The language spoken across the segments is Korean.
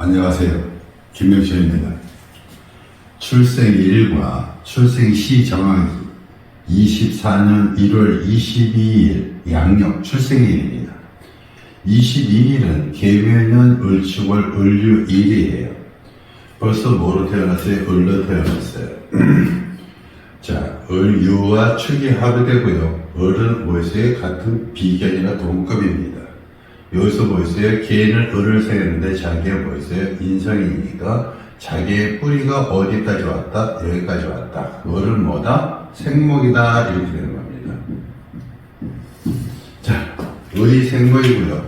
안녕하세요. 김명철입니다. 출생일과 출생시 정확히 24년 1월 22일 양력 출생일입니다. 22일은 개묘년 을축월 을유일이에요. 벌써 뭐로 태어났어요? 을로 태어났어요. 자, 을유와 축이 합의되고요. 을은 뭐였어요? 같은 비견이나 동급입니다. 여기서 뭐였어요? 개인은 을을 세우는데 자기가 뭐였어요? 인성이니까 자기의 뿌리가 어디까지 왔다? 여기까지 왔다. 을은 뭐다? 생목이다. 이렇게 되는 겁니다. 자, 을이 생목이고요.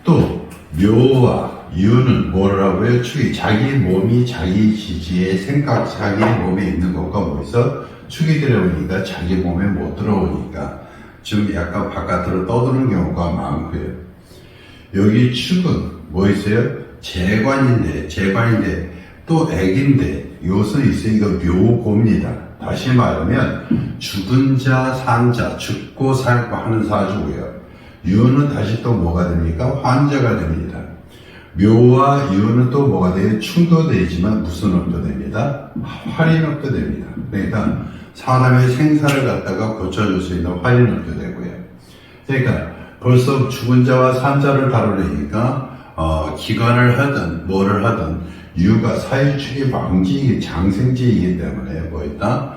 또 묘와 유는 뭐라고요? 축이 자기 몸이 자기 지지의 생각, 자기 몸에 있는 것과 뭐있어? 축이 들어오니까 자기 몸에 못 들어오니까 좀 약간 바깥으로 떠도는 경우가 많고요. 여기 축은 뭐 있어요? 재관인데 또 액인데 요새 있으니까 묘고입니다. 다시 말하면 죽은 자, 산 자, 죽고 살고 하는 사주고요. 유는 다시 또 뭐가 됩니까? 환자가 됩니다. 묘와 유는 또 뭐가 돼요? 충도 되지만 무슨 업도 됩니다? 활인업도 됩니다. 그러니까 사람의 생사를 갖다가 고쳐줄 수 있는 활인업도 되고요. 그러니까 벌써 죽은 자와 산 자를 다루려니까 기관을 하든 뭐를 하든 유가 사유축의 망지이기 장생지이기 때문에 뭐 있다?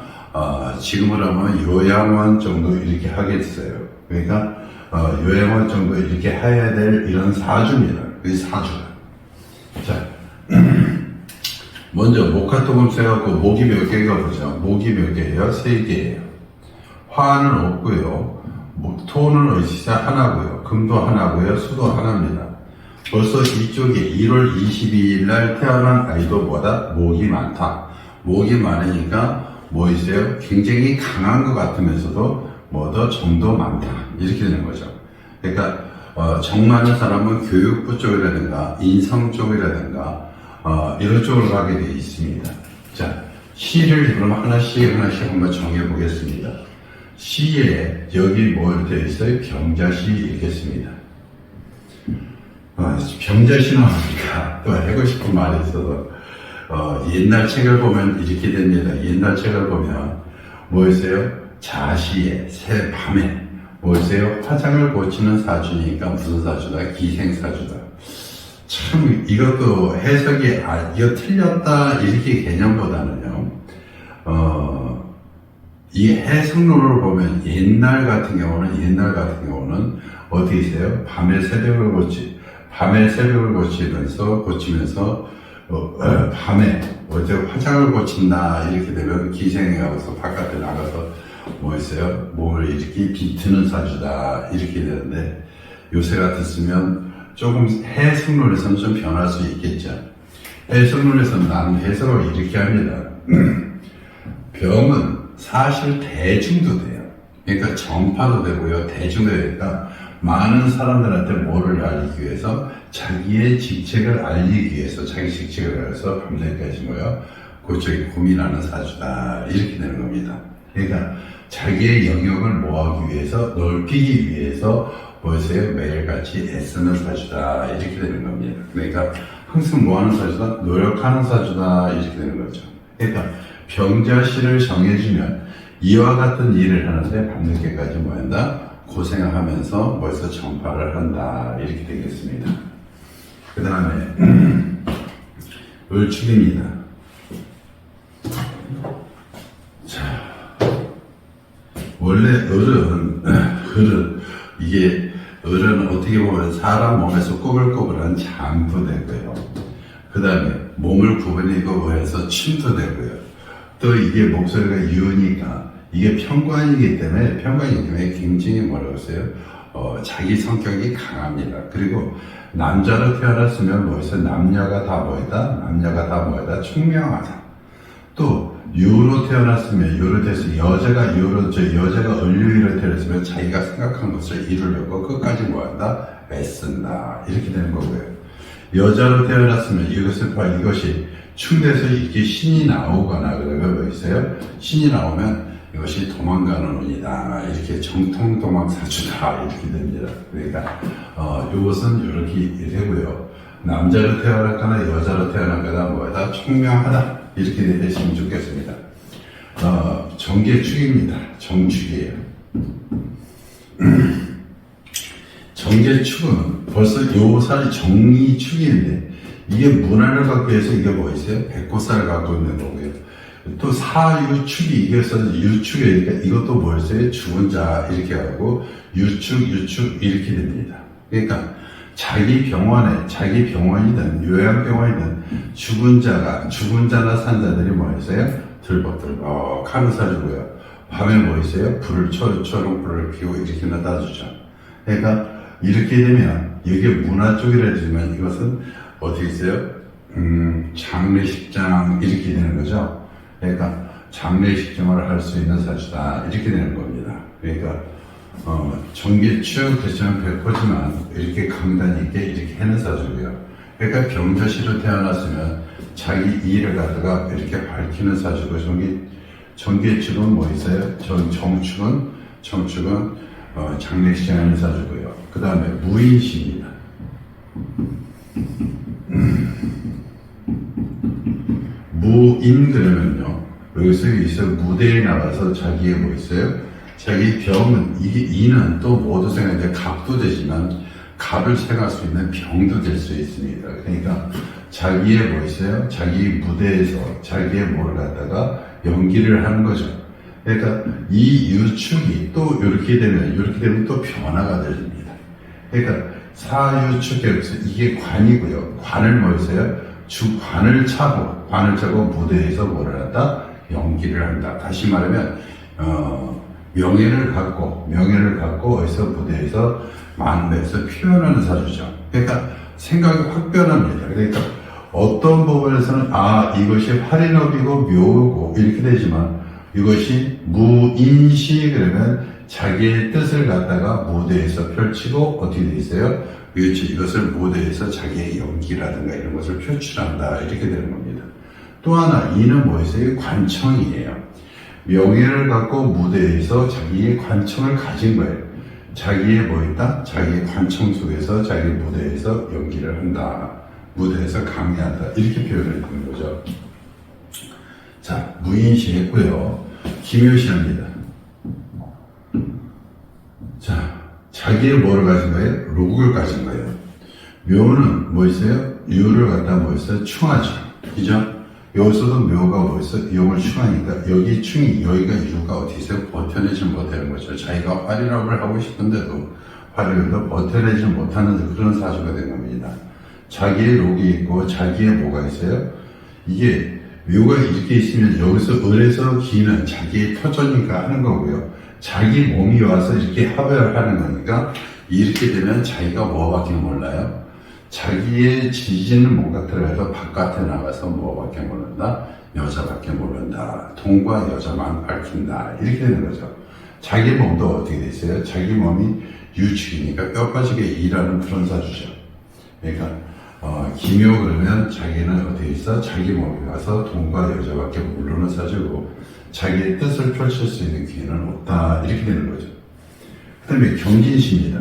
지금으로 하면 요양원 정도 이렇게 하겠어요. 그러니까 요양원 정도 이렇게 해야 될 이런 사주입니다. 이 사주가. 자, 먼저 목화토금 세갖고 목이 몇 개가 보죠. 목이 몇 개예요? 3개예요. 화는 없고요. 토는 어디서 하나고요. 금도 하나고요. 수도 하나입니다. 벌써 이쪽에 1월 22일 날 태어난 아이도 뭐다? 목이 많다. 목이 많으니까 뭐 있어요? 굉장히 강한 것 같으면서도 뭐더 정도 많다. 이렇게 되는 거죠. 그러니까 정 많은 사람은 교육부 쪽이라든가 인성 쪽이라든가 이런 쪽으로 가게 되어 있습니다. 자, 시를 그럼 하나씩 한번 정해 보겠습니다. 시에 여기 뭐 되어 있어요? 병자시 읽겠습니다. 병자시 나오니까 또 하고 싶은 말이 있어서 옛날 책을 보면 이렇게 됩니다. 옛날 책을 보면 뭐 있어요? 자시에 새 밤에 뭐 있어요? 화장을 고치는 사주니까 무슨 사주다? 기생사주다. 참 이것도 해석이 이거 틀렸다 이렇게 개념보다는요. 이 해석론을 보면 옛날 같은 경우는 어떻게 있어요? 밤에 새벽을 고치면서 밤에 어제 화장을 고친다 이렇게 되면 기생에 가서 바깥에 나가서 뭐 있어요? 몸을 이렇게 비트는 사주다 이렇게 되는데 요새 같았으면 조금 해석론에서는 좀 변할 수 있겠죠. 해석론에서는 나는 해석을 이렇게 합니다. 병은 사실 대중도 돼요. 그러니까 정파도 되고요. 대중도 되니까 많은 사람들한테 뭐를 알리기 위해서 자기의 직책을 알리기 위해서 자기 직책을 알려서 밤늦게까지 뭐요? 그쪽에 고민하는 사주다 이렇게 되는 겁니다. 그러니까 자기의 영역을 모으기 위해서 넓히기 위해서 뭐였어요? 매일같이 애쓰는 사주다 이렇게 되는 겁니다. 그러니까 항상 뭐하는 사주다? 노력하는 사주다 이렇게 되는 거죠. 그러니까 병자시를 정해주면 이와 같은 일을 하는데 밤늦게까지 뭐 한다? 고생을 하면서 벌써 정파를 한다 이렇게 되겠습니다. 그 다음에 을축입니다. 자, 원래 을은 어떻게 보면 사람 몸에서 꼬불꼬불한 잠도 되고요. 그 다음에 몸을 구부리고 해서 침도 되고요. 또 이게 목소리가 유니까 이게 편관이기 때문에 굉장히 뭐라고 했어요? 자기 성격이 강합니다. 그리고 남자로 태어났으면 뭐였어? 남녀가 다 뭐다? 총명하다. 또 유로 태어났으면 여자가 을유로 태어났으면 자기가 생각한 것을 이루려고 끝까지 뭐한다? 애쓴다. 이렇게 되는 거고요. 여자로 태어났으면 이것이 충돼서 이렇게 신이 나오거나 그러면 뭐 있어요? 신이 나오면 이것이 도망가는 운이다. 이렇게 정통 도망사주다. 이렇게 됩니다. 그러니까 이것은 이렇게 되고요. 남자로 태어났거나 여자로 태어났거나 뭐다 총명하다 이렇게 되시면 좋겠습니다. 정계축입니다. 정축이에요. 정계축은 벌써 요 살이 정리축인데 이게 문화를 갖고 해서 이게 뭐 있어요? 백호살을 갖고 있는 거고요. 또 사유축이 이겨서 유축이니까 이것도 뭐였어요? 죽은 자 이렇게 하고 유축 이렇게 됩니다. 그러니까 자기 병원이든 요양병원이든 죽은 자나 산자들이 뭐 있어요? 들벅들벅 하는 사주고요. 밤에 뭐 있어요? 불을 초록 불을 피우고 이렇게 놔다주죠. 그러니까 이렇게 되면 이게 문화 쪽이라 하지만 이것은 어떻게 있어요? 장례식장 이렇게 되는 거죠. 그러니까 장례식장을 할 수 있는 사주다 이렇게 되는 겁니다. 그러니까 정계축 그렇지만 백호지만 이렇게 강단 있게 이렇게 해는 사주고요. 그러니까 병자시로 태어났으면 자기 일을 갖다가 이렇게 밝히는 사주고 정계축은 뭐 있어요? 정축은 장례식장에 하는 사주고요. 그 다음에 무인시입니다. 무인 그러면요 여기서 무대에 나가서 자기의 뭐 있어요? 자기 병은 이게 인은 또 모두 생각해 갑도 되지만 갑을 생각할 수 있는 병도 될 수 있습니다. 그러니까 자기의 뭐 있어요? 자기 무대에서 자기의 뭐를 갖다가 연기를 하는 거죠. 그러니까 이 유축이 또 이렇게 되면 또 변화가 됩니다. 그러니까 사유축에서 이게 관이고요. 관을 뭐 있어요? 관을 차고 무대에서 뭐를 한다? 연기를 한다. 다시 말하면 명예를 갖고 어디서 무대에서 만배에서 표현하는 사주죠. 그러니까 생각이 확 변합니다. 그러니까 어떤 부분에서는 이것이 활인업이고 묘고 이렇게 되지만 이것이 무인시 그러면 자기의 뜻을 갖다가 무대에서 펼치고 어떻게 돼 있어요? 이것을 무대에서 자기의 연기라든가 이런 것을 표출한다 이렇게 되는 겁니다. 또 하나 이는 뭐였어요? 관청이에요. 명예를 갖고 무대에서 자기의 관청을 가진 거예요. 자기의 뭐 있다? 자기의 관청 속에서 자기 무대에서 연기를 한다. 무대에서 강의한다. 이렇게 표현을 하는 거죠. 자, 무인시 했고요. 기묘시합니다. 자, 자기의 뭐를 가진 거예요? 록을 가진 거예요. 묘는 뭐 있어요? 유를 갖다 뭐 있어요? 충하죠. 그죠? 여기서도 묘가 뭐 있어요? 용을 충하니까 여기 충이 여기가 유가 어떻게 있어요? 버텨내지 못하는 거죠. 자기가 활이업을 하고 싶은데도 활이업도 버텨내지 못하는 그런 사주가 된 겁니다. 자기의 록이 있고 자기의 뭐가 있어요? 이게 묘가 이렇게 있으면 여기서 을에서 기는 자기의 터전이니까 하는 거고요. 자기 몸이 와서 이렇게 합을 하는 거니까 이렇게 되면 자기가 뭐밖에 몰라요? 자기의 지지는 뭔가 들어가서 바깥에 나가서 뭐밖에 모른다? 여자밖에 모른다. 돈과 여자만 밝힌다. 이렇게 되는 거죠. 자기 몸도 어떻게 돼 있어요? 자기 몸이 유축이니까 뼈 빠지게 일하는 그런 사주죠. 그러니까 기묘 그러면 자기는 어떻게 있어? 자기 몸이 와서 돈과 여자밖에 모르는 사주고 자기의 뜻을 펼칠 수 있는 기회는 없다. 이렇게 되는 거죠. 그 다음에 경진시입니다.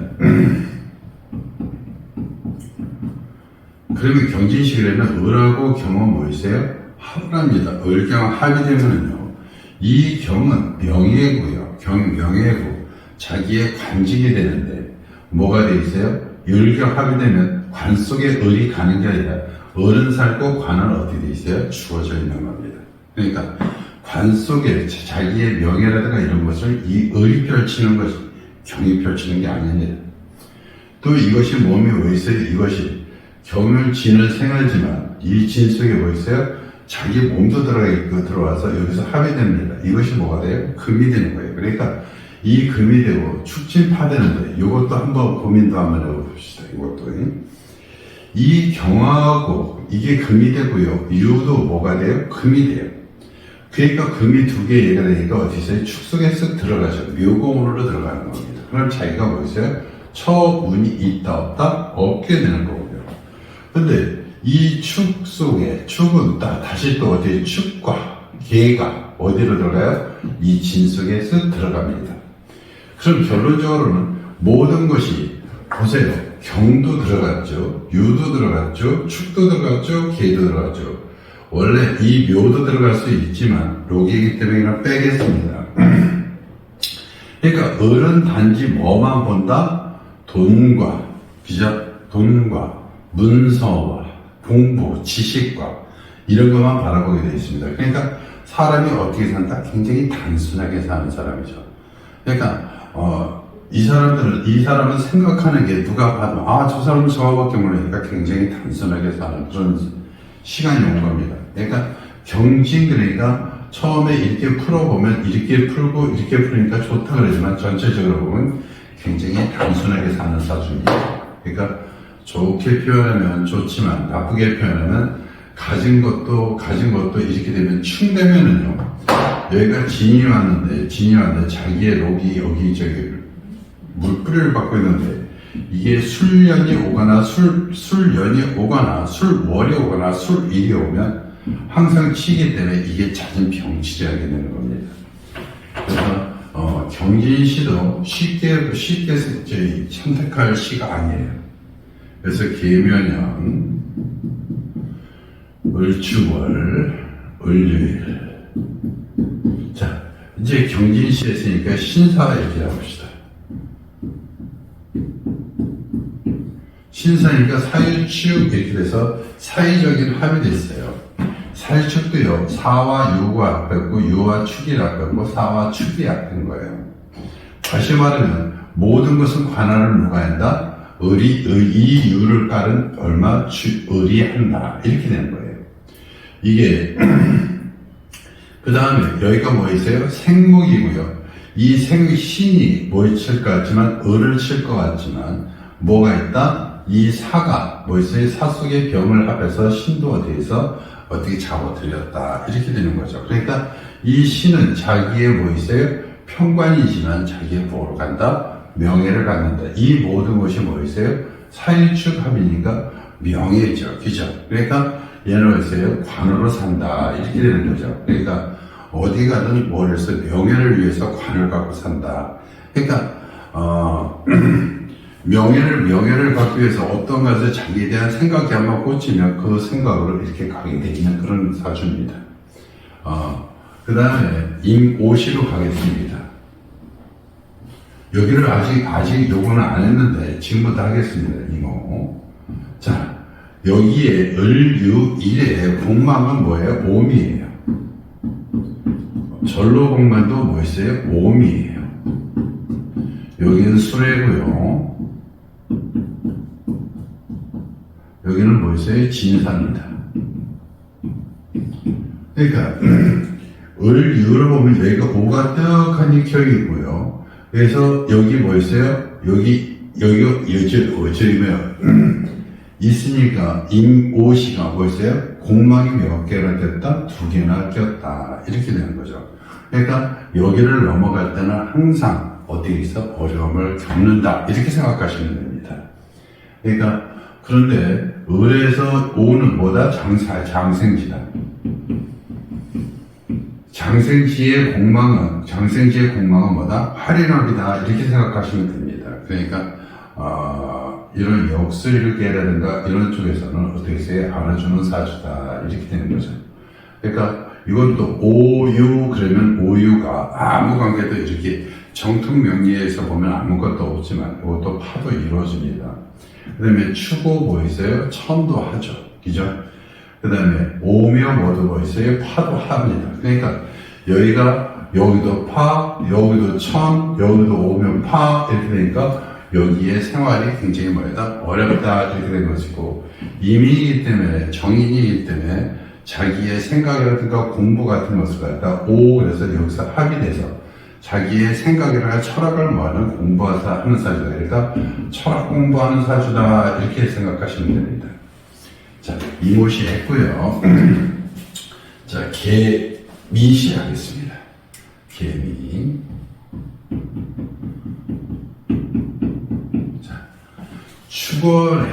그러면 경진시라면 을하고 경은 뭐 있어요? 합합니다. 을경 합이 되면요. 이 경은 명예고요. 명예고 자기의 관직이 되는데 뭐가 돼 있어요? 을경 합이 되면 관 속에 을이 가는 게 아니라 을은 살고 관은 어떻게 돼 있어요? 주어져 있는 겁니다. 그러니까 관 속에 자기의 명예라든가 이런 것을 이 을이 펼치는 것이 경이 펼치는 게 아닙니다. 또 이것이 몸에 왜 있어요? 이것이 경을 진을 생하지만 이 진 속에 뭐 있어요? 자기 몸도 들어와서 여기서 합이 됩니다. 이것이 뭐가 돼요? 금이 되는 거예요. 그러니까 이 금이 되고 축진파되는데 이것도 한번 고민도 한번 해봅시다. 이것도 이 경하고 이게 금이 되고요. 유도 뭐가 돼요? 금이 돼요. 그러니까 금이 두 개 얘가 되니까 어디서 축 속에 쓱 들어가죠. 묘공으로 들어가는 겁니다. 그럼 자기가 뭐 있어요? 처운이 있다 없다? 없게 되는 거고요. 근데 이 축 속에 축은 다시 또 어디 축과 개가 어디로 들어가요? 이 진 속에 쓱 들어갑니다. 그럼 결론적으로는 모든 것이 보세요. 경도 들어갔죠. 유도 들어갔죠. 축도 들어갔죠. 계도 들어갔죠. 원래 이 묘도 들어갈 수 있지만 로기이기 때문에 그냥 빼겠습니다. 그러니까 을은 단지 뭐만 본다? 돈과, 그죠? 돈과 문서와 공부, 지식과 이런 것만 바라보게 되어 있습니다. 그러니까 사람이 어떻게 산다? 굉장히 단순하게 사는 사람이죠. 그러니까 이 사람은 생각하는 게 누가 봐도 저 사람은 저거밖에 모르니까 굉장히 단순하게 사는 그런 시간이 온 겁니다. 그러니까 경진, 그러니까 처음에 이렇게 풀어보면 이렇게 풀고 이렇게 풀으니까 좋다 그러지만 전체적으로 보면 굉장히 단순하게 사는 사주입니다. 그러니까 좋게 표현하면 좋지만 나쁘게 표현하면 가진 것도 이렇게 되면 충되면은요, 여기가 진이 왔는데 자기의 록이 여기 저기 물뿌리를 받고 있는데 이게 술년이 오거나 술연이 오거나 술월이 오거나 술일이 오면 항상 치기 때문에 이게 잦은 병치레하게 되는 겁니다. 그래서 경진시도 쉽게 선택할 시가 아니에요. 그래서 계면연, 을축월, 을유일. 자, 이제 경진시에 있으니까 신사 얘기를 해봅시다. 신사니까 사유축 이렇게 돼서 사이적인 합이 됐어요. 사유축도요, 사와 유가 앞했고 유와 축이 앞했고 사와 축이 앞인 거예요. 다시 말하면 모든 것은 관할을 누가 한다? 이 유를 깔은 얼마 을이 한다 이렇게 되는 거예요. 이게 그 다음에 여기가 뭐 있어요? 생목이고요. 이 신이 뭘 칠 것 같지만 을을 칠 것 같지만 뭐가 있다? 이 사가 뭐 있어요? 사 속에 병을 합해서 신도 어디에서 어떻게 잡아들였다 이렇게 되는 거죠. 그러니까 이 신은 자기의 뭐 있어요? 평관이지만 자기의 뭐로 간다? 명예를 갖는다. 이 모든 것이 뭐 있어요? 사유축 합이니까 명예죠. 그죠? 그러니까 얘는 뭐 있어요? 관으로 산다 이렇게 되는 거죠. 그러니까 어디 가든 뭘 해서 명예를 위해서 관을 갖고 산다. 그러니까 명예를 갖기 위해서 어떤 것에 자기에 대한 생각이 한번 꽂히면 그 생각으로 이렇게 가게 되는 그런 사주입니다. 그 다음에 임오시로 가겠습니다. 여기를 아직 요거는 안 했는데 지금부터 하겠습니다. 임오. 자, 여기에 을유일에 공망은 뭐예요? 오미예요. 전로공만도 뭐 있어요? 오미예요. 여기는 수레고요. 여기는 뭐 있어요? 진사입니다. 그러니까 을유를 보면 여기가 오가 떡하니 켜있고요. 그래서 여기 뭐 있어요? 여기면 있으니까 임오시가 뭐 있어요? 공망이 몇 개나 됐다? 2개나 꼈다 이렇게 되는 거죠. 그러니까 여기를 넘어갈 때는 항상 어디에 있어? 어려움을 겪는다 이렇게 생각하시면 됩니다. 그러니까 그런데 을에서 오는 뭐다? 장생지다. 장생지의 공망은 뭐다? 활인업이다 이렇게 생각하시면 됩니다. 그러니까 이런 역술계라든가 이런 쪽에서는 어떻게 해서 알아주는 사주다 이렇게 되는 거죠. 그러니까 이것도 오유 그러면 오유가 아무 관계도 이렇게 정통명리에서 보면 아무것도 없지만 이것도 파도 이루어집니다. 그 다음에 추고 뭐 있어요? 천도 하죠. 그죠? 그 다음에 오며 뭐도 뭐 있어요? 파도 합니다. 그러니까 여기도 파, 여기도 천, 여기도 오면 파 이렇게 되니까 여기에 생활이 굉장히 뭐다? 어렵다 이렇게 된 것이고 이민이기 때문에 정인이기 때문에 자기의 생각이라든가 공부 같은 것을 갖다 그래서 여기서 합이 돼서 자기의 생각이라든가 철학을 뭐하는 공부하사 하는 사주다. 그러니까 철학 공부하는 사주다 이렇게 생각하시면 됩니다. 자, 이모시 했고요. 자, 개미시 하겠습니다. 개미. 자, 축월에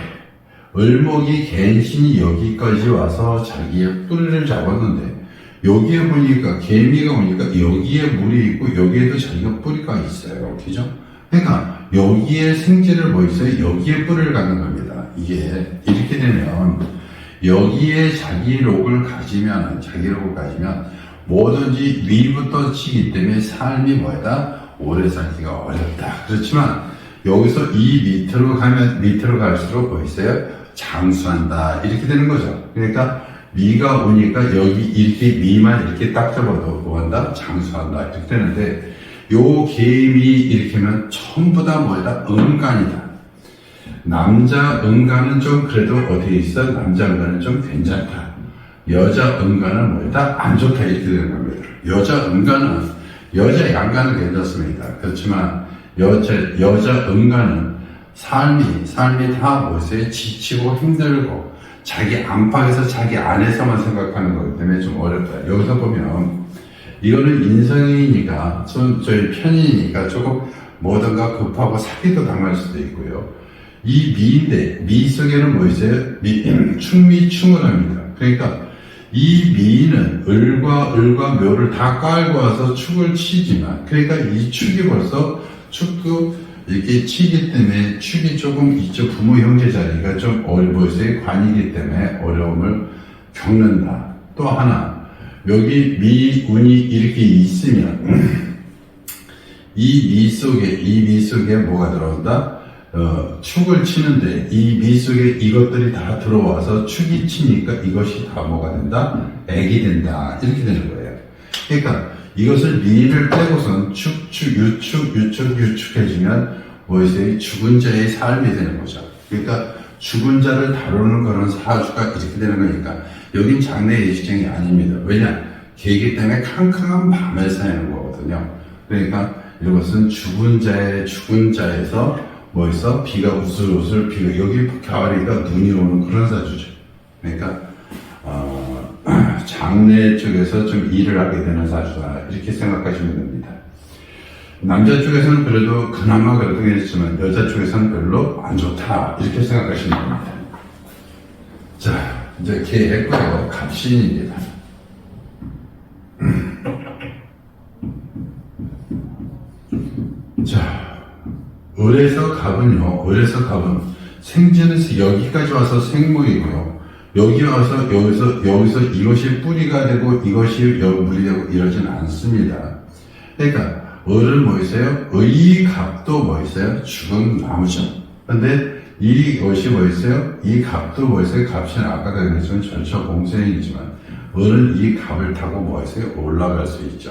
을목이 갠신이 여기까지 와서 자기의 뿌리를 잡았는데 여기에 보니까 개미가 오니까 여기에 물이 있고 여기에도 자기가 뿌리가 있어요. 그죠? 그러니까 여기에 생지를 뭐 있어요? 여기에 뿔을 갖는 겁니다. 이게 이렇게 되면 여기에 자기록을 가지면 뭐든지 위부터 치기 때문에 삶이 뭐다? 오래 살기가 어렵다. 그렇지만 여기서 이 밑으로 갈수록 뭐 있어요? 장수한다. 이렇게 되는 거죠. 그러니까 미가 오니까 여기 이렇게 미만 이렇게 딱 잡아도 뭐한다? 장수한다. 이렇게 되는데 요 개미 이렇게 하면 전부 다 뭐다? 은간이다. 남자 은간은 좀 그래도 어디에 있어? 남자 은간은 좀 괜찮다. 여자 은간은 뭐다? 안 좋다. 이렇게 되는 겁니다. 여자 은간은 여자 양간은 괜찮습니다. 그렇지만 여자 은간은 삶이 다 뭐였어요? 지치고 힘들고 자기 안팎에서 자기 안에서만 생각하는 거기 때문에 좀 어렵다. 여기서 보면 이거는 인성이니까 저희 편이니까 조금 뭐든가 급하고 사기도 당할 수도 있고요. 이 미인데 미 속에는 뭐 있어요? 충미충을합니다. 그러니까 이 미인은 을과 묘를 다 깔고 와서 축을 치지만 그러니까 이 축이 벌써 축도 이렇게 치기 때문에 축이 조금 있죠. 부모 형제 자리가 좀 뭐있어요? 관이기 때문에 어려움을 겪는다. 또 하나 여기 미운이 이렇게 있으면 이 미 속에 뭐가 들어온다? 축을 치는데 이 미 속에 이것들이 다 들어와서 축이 치니까 이것이 다 뭐가 된다? 액이 된다. 이렇게 되는 거예요. 그러니까 이것을 미를 빼고선 유축 해주면 뭐있어요? 죽은 자의 삶이 되는 거죠. 그러니까 죽은 자를 다루는 그런 사주가 이렇게 되는 거니까 여긴 장래 예식장이 아닙니다. 왜냐? 계기 때문에 캄캄한 밤에 사는 거거든요. 그러니까 이것은 죽은 자에서 뭐 있어? 비가 우슬우슬 비가 여기 가을이가 눈이 오는 그런 사주죠. 그러니까 장래 쪽에서 좀 일을 하게 되는 사주다 이렇게 생각하시면 됩니다. 남자 쪽에서는 그래도 그나마 그래도 괜찮지만 여자 쪽에서는 별로 안 좋다 이렇게 생각하시면 됩니다. 자 이제 개했고요. 갑신입니다. 자 을에서 갑은 생진에서 여기까지 와서 생목이고요. 여기 와서 여기서 이것이 뿌리가 되고 이것이 물이 되고 이러진 않습니다. 그러니까 을은 뭐 있어요? 갑도 뭐 있어요? 죽은 나무죠. 근데 이것이 뭐 있어요? 이 갑도 뭐 있어요? 갑신은 아까도 그랬지만 절처 공생이지만 을은 이 갑을 타고 뭐 있어요? 올라갈 수 있죠.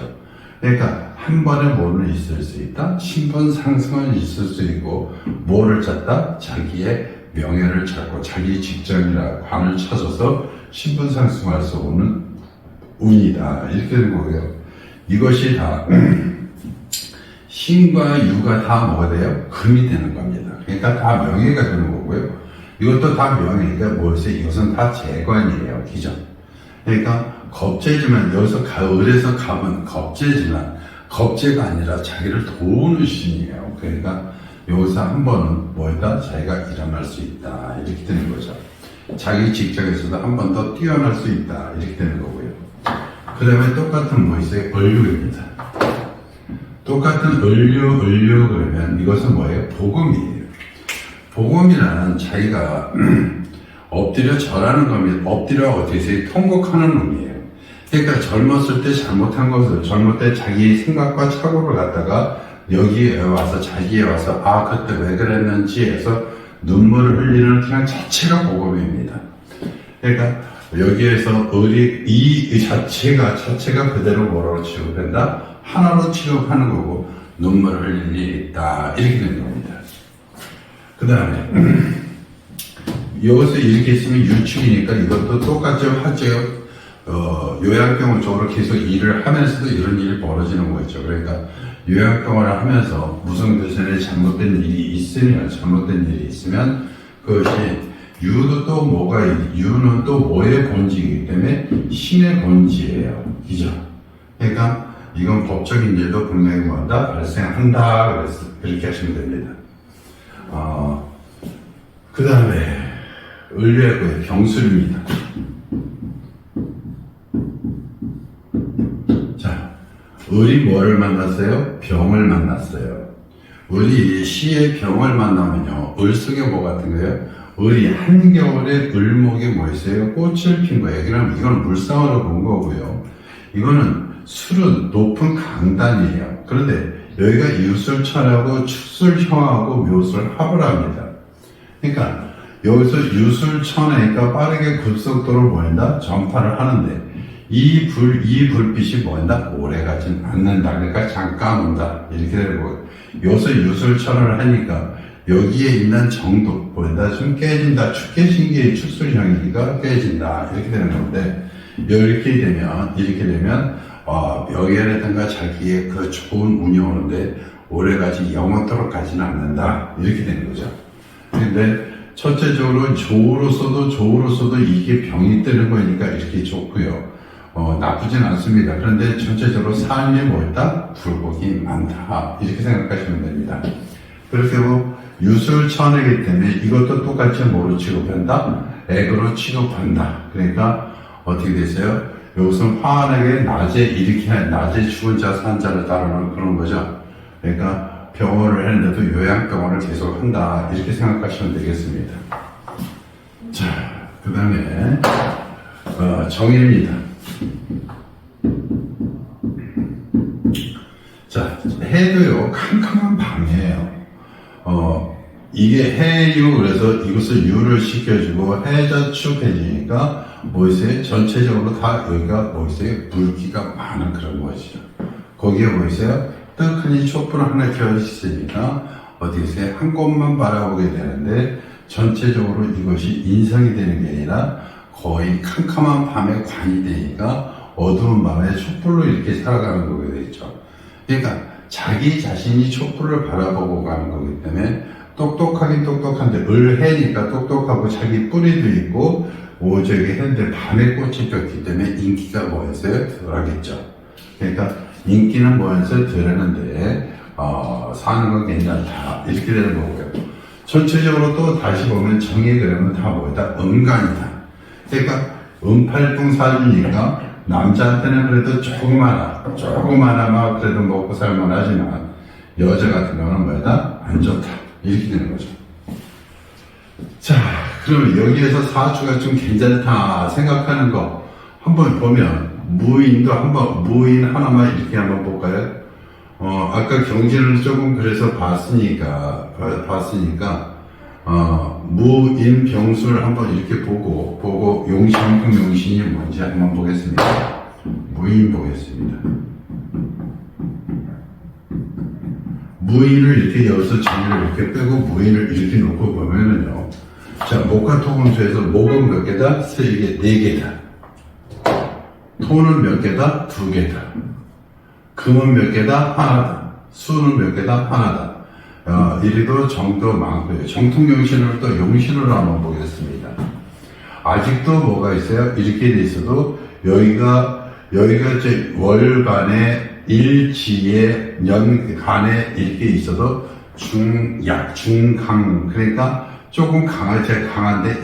그러니까 한 번에 뭐는 있을 수 있다? 신분 상승은 있을 수 있고 뭐를 찾다? 자기의 명예를 찾고 자기 직장이나 관을 찾아서 신분 상승할 수 있는 운이다 이렇게 되는 거고요. 이것이 다 신과 유가 다 뭐가 돼요? 금이 되는 겁니다. 그러니까 다 명예가 되는 거고요. 이것도 다 명예니까 뭐였어요? 이것은 다 재관이에요. 기죠? 그러니까 겁재지만 여기서 을에서 갑은 겁재지만 겁재가 아니라 자기를 도우는 신이에요. 그러니까 여기서 한 번은 뭐다? 자기가 일어날 수 있다 이렇게 되는 거죠. 자기 직장에서도 한 번 더 뛰어날 수 있다 이렇게 되는 거고요. 그 다음에 똑같은 뭐 있어요? 을류입니다. 똑같은 을류 그러면 이것은 뭐예요? 복음이에요. 복음이라는 자기가 엎드려 절하는 겁니다. 엎드려 어디서 통곡하는 놈이에요. 그러니까 젊었을 때 잘못한 것을 젊을 때 자기 생각과 착오를 갖다가 여기에 와서 자기에 와서 그때 왜 그랬는지 해서 눈물을 흘리는 그냥 자체가 복음입니다. 그러니까 여기에서 이 자체가 그대로 뭐라고 취급된다? 하나로 취급하는 거고 눈물을 흘릴 일이 있다 이렇게 되는 겁니다. 그 다음에 여기서 이렇게 있으면 유축이니까 이것도 똑같죠. 하죠. 요양병원 쪽으로 계속 일을 하면서도 이런 일이 벌어지는 거죠. 그러니까 요양병원을 하면서 무성교선에 잘못된 일이 있으면 그것이 유는 또 뭐의 본질이기 때문에 신의 본질이에요. 그죠? 그러니까 이건 법적인 일도 분명히 뭐다 발생한다 그렇게 하시면 됩니다. 그 다음에 을류의 병술입니다. 자, 을이 뭐를 만났어요? 병을 만났어요. 우리 시의 병을 만나면요, 을 속에 뭐 같은 거예요? 을이 한겨울에 을목에 뭐 있어요? 꽃을 핀 거예요. 그럼 이건 물상으로 본 거고요. 이거는 술은 높은 강단이에요. 그런데 여기가 유술천하고 축술형하고 묘술 합을 합니다. 그러니까 여기서 유술천하니까 빠르게 급속도로 보낸다? 전파를 하는데 이 불빛이 뭐한다? 오래 가진 않는다. 그러니까 잠깐 온다. 이렇게 되고 여기서 유술천을 하니까 여기에 있는 정도 보인다. 좀 깨진다. 축계신기의 축술형이니까 깨진다. 이렇게 되는 건데 이렇게 되면 명예라든가 자기의 그 좋은 운이 오는데 오래가지 영원토록 가지는 않는다. 이렇게 되는 거죠. 근데 첫째적으로 조로서도 이게 병이 뜨는 거니까 이렇게 좋고요. 나쁘진 않습니다. 그런데 전체적으로 삶이 뭐였다? 굴곡이 많다. 이렇게 생각하시면 됩니다. 그렇게 유술천이기 때문에 이것도 똑같이 뭐로 취급한다? 액으로 취급한다. 그러니까 어떻게 되세요? 여기서 환하게 낮에 죽은 자 산 자를 따르는 그런 거죠. 그러니까 병원을 했는데도 요양병원을 계속 한다. 이렇게 생각하시면 되겠습니다. 자, 그 다음에 정의입니다. 자, 해도요, 캄캄한 밤이에요. 이게 해유, 그래서 이것을 유를 시켜주고 해자축해지니까 뭐 있어요? 전체적으로 다 여기가 뭐 있어요? 물기가 많은 그런 것이죠. 거기에 뭐 있어요? 뜨끈히 촛불 하나 켜져 있으니까 어디 있어요? 한 곳만 바라보게 되는데 전체적으로 이것이 인상이 되는 게 아니라 거의 캄캄한 밤에 관이 되니까 어두운 밤에 촛불로 이렇게 살아가는 거게 되죠. 그러니까 자기 자신이 촛불을 바라보고 가는 거기 때문에 똑똑하긴 똑똑한데 을해니까 똑똑하고 자기 뿌리도 있고 오저기 했는데 밤에 꽃이 폈기 때문에 인기가 뭐였어요? 덜하겠죠. 그러니까 인기는 뭐였어요? 덜하는데 사는 건 괜찮다. 이렇게 되는 거고요. 전체적으로 또 다시 보면 정의 그러면 다 뭐다? 은간이다. 그러니까 은팔풍사주니까 남자한테는 그래도 조그마나마 그래도 먹고 살만 하지만 여자 같은 경우는 뭐다? 안 좋다. 이렇게 되는 거죠. 자, 그럼 여기에서 사주가 좀 괜찮다 생각하는 거 한번 보면 무인 하나만 이렇게 한번 볼까요? 아까 경진을 조금 그래서 봤으니까 무인 병수를 한번 이렇게 보고 용신이 뭔지 한번 보겠습니다. 무인 보겠습니다. 무인을 이렇게 여기서 정의를 이렇게 빼고 무인을 이렇게 놓고 보면은요. 자, 목화토금수에서 목은 몇 개다? 3개, 4개다. 토는 몇 개다? 2개다. 금은 몇 개다? 하나다. 수는 몇 개다? 하나다. 이리도 정도 많고요. 정통용신으로 또 용신으로 한번 보겠습니다. 아직도 뭐가 있어요? 이렇게 돼 있어도 여기가 이제 월간에 일지에 년간에 이렇게 있어도 중강 그러니까 조금 강한데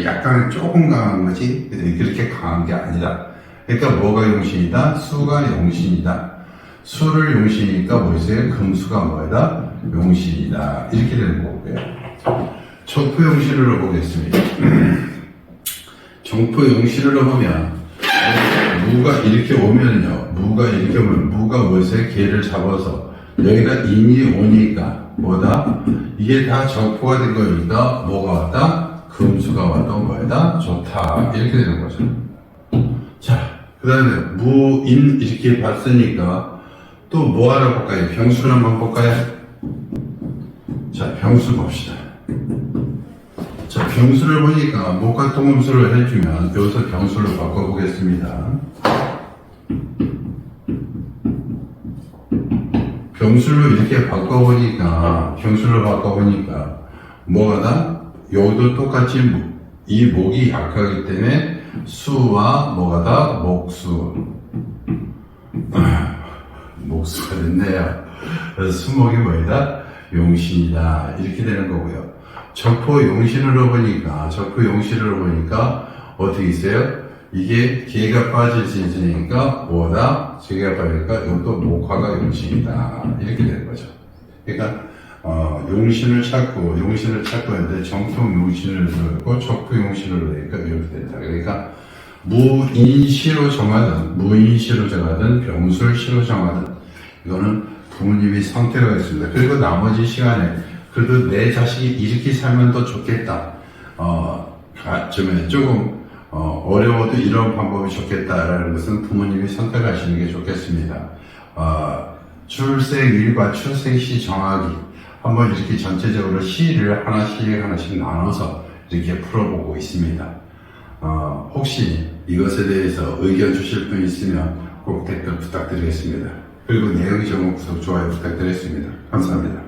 약간 조금 강한 거지 그렇게 강한 게 아니다. 그러니까 뭐가 용신이다? 수가 용신이다. 수를 용신이니까 뭐 있어요? 금수가 뭐다? 용신이다. 이렇게 되는 거고요. 적포 용신으로 보겠습니다. 정포 용신으로 보면 무가 이렇게 오면요. 무가 뭐있어요? 개를 잡아서 여기가 인이 오니까 뭐다? 이게 다 적포가 된 거니까 뭐가 왔다? 금수가 와도 뭐다? 좋다. 이렇게 되는 거죠. 자, 그 다음에 무인 이렇게 봤으니까 또 뭐 하나 볼까요? 병수를 한번 볼까요? 자, 병수 봅시다. 자, 병수를 보니까 목과 통음수를 해주면 여기서 병수를 바꿔보겠습니다. 병수로 이렇게 바꿔보니까 뭐가다? 여기도 똑같이 이 목이 약하기 때문에 수와 뭐가다? 목수가 됐네요. 그래서 수목이 뭐이다? 용신이다. 이렇게 되는 거고요. 적포 용신으로 보니까 어떻게 있어요? 이게 개가 빠질 수 있으니까 뭐다? 개가 빠지니까 이것도 목화가 용신이다. 이렇게 되는 거죠. 그러니까 용신을 찾고 했는데 정통 용신을 들고 척부 용신으로 되니까 이렇게 된다. 그러니까 무인시로 정하든 병술시로 정하든 이거는 부모님이 선택을 했습니다. 그리고 나머지 시간에 그래도 내 자식이 이렇게 살면 더 좋겠다. 조금 어려워도 이런 방법이 좋겠다라는 것은 부모님이 선택하시는 게 좋겠습니다. 출생일과 출생시 정하기 한번 이렇게 전체적으로 시를 하나씩 나눠서 이렇게 풀어보고 있습니다. 혹시 이것에 대해서 의견 주실 분 있으면 꼭 댓글 부탁드리겠습니다. 그리고 내용이 좋으면 구독, 좋아요 부탁드리겠습니다. 감사합니다.